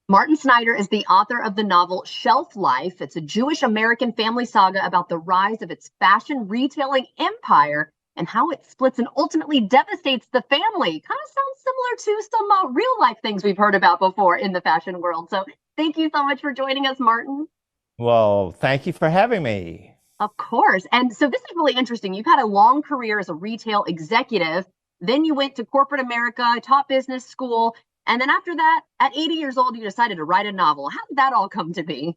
Martin Snyder is the author of the novel Shelf Life. It's a Jewish American family saga about the rise of its fashion retailing empire and how it splits and ultimately devastates the family. Kind of sounds similar to some real life things we've heard about before in the fashion world. So thank you so much for joining us, Martin. Well, thank you for having me. Of course. And so this is really interesting. You've had a long career as a retail executive. Then you went to corporate America, taught business school. And then after that, at 80 years old, you decided to write a novel. How did that all come to be?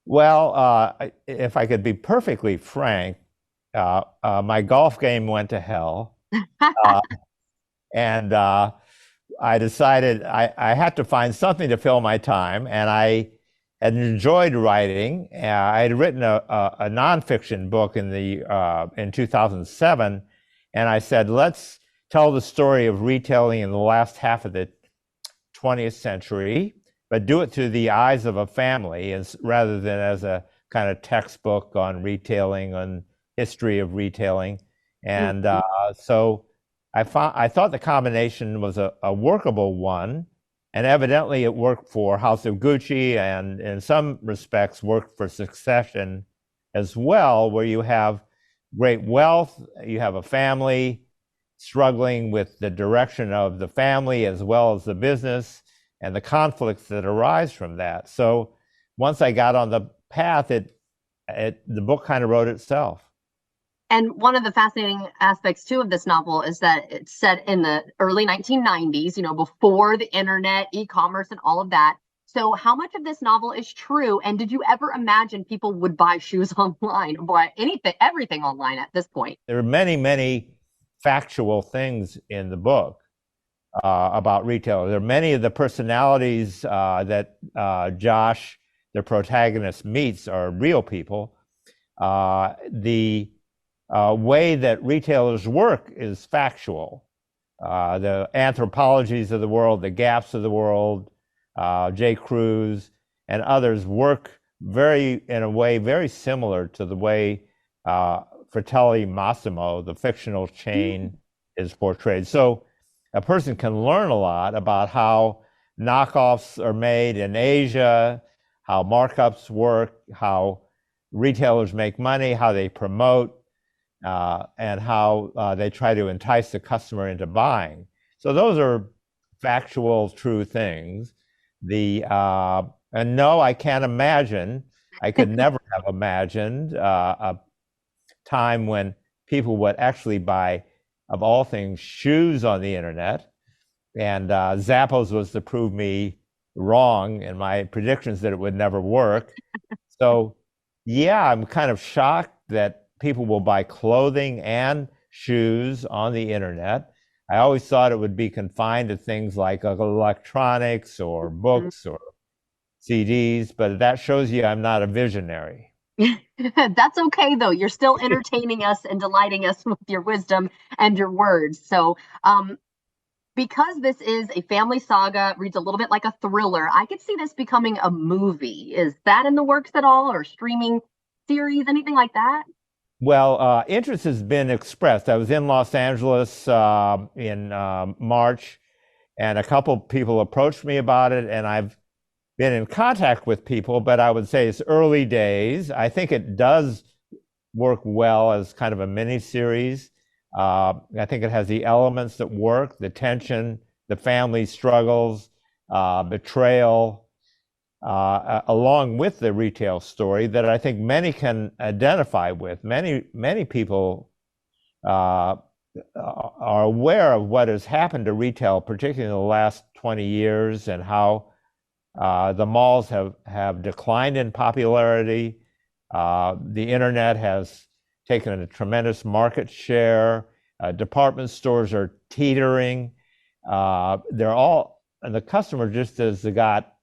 Well, if I could be perfectly frank, my golf game went to hell, uh, and I decided I had to find something to fill my time, and I had enjoyed writing. I had written a nonfiction book in 2007, and I said, let's tell the story of retailing in the last half of the 20th century, but do it through the eyes of a family rather than as a kind of textbook on retailing, on history of retailing. And so I thought the combination was a workable one, and evidently it worked for House of Gucci, and in some respects worked for Succession as well, where you have great wealth, you have a family struggling with the direction of the family as well as the business and the conflicts that arise from that. So once I got on the path, the book kind of wrote itself. And one of the fascinating aspects too of this novel is that it's set in the early 1990s, before the internet, e-commerce, and all of that. So how much of this novel is true? And did you ever imagine people would buy shoes online or buy anything, everything online at this point? There are many, many factual things in the book about retail. There are many of the personalities that Josh, the protagonist, meets are real people. The way that retailers work is factual. The anthropologies of the world, the Gaps of the world, J. Crews, and others work in a way very similar to the way Fratelli Massimo, the fictional chain, is portrayed. So a person can learn a lot about how knockoffs are made in Asia, how markups work, how retailers make money, how they promote, and how they try to entice the customer into buying. So those are factual, true things. And no, I can't imagine. I could never have imagined a time when people would actually buy, of all things, shoes on the internet. And Zappos was to prove me wrong in my predictions that it would never work. So yeah, I'm kind of shocked that people will buy clothing and shoes on the internet. I always thought it would be confined to things like electronics or books or CDs, but that shows you I'm not a visionary. That's okay, though. You're still entertaining us and delighting us with your wisdom and your words. So, because this is a family saga, reads a little bit like a thriller, I could see this becoming a movie. Is that in the works at all, or streaming series, anything like that? Well, interest has been expressed. I was in Los Angeles in March, and a couple people approached me about it, and I've been in contact with people, but I would say it's early days. I think it does work well as kind of a mini series. I think it has the elements that work, the tension, the family struggles, betrayal, along with the retail story that I think many can identify with. Many people are aware of what has happened to retail, particularly in the last 20 years, and how the malls have declined in popularity. The internet has taken a tremendous market share. Department stores are teetering. And the customer just has got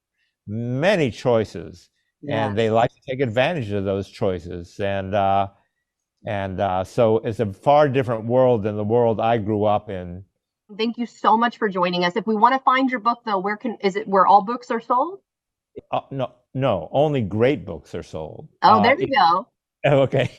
many choices, and they like to take advantage of those choices. And so it's a far different world than the world I grew up in. Thank you so much for joining us. If we want to find your book, though, is it where all books are sold? No, only great books are sold. Oh, there you go. Okay,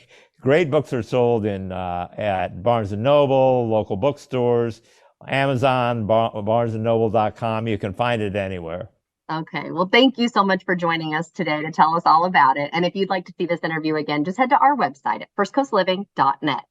great books are sold at Barnes and Noble, local bookstores, Amazon, BarnesandNoble.com. You can find it anywhere. Okay. Well, thank you so much for joining us today to tell us all about it. And if you'd like to see this interview again, just head to our website at firstcoastliving.net.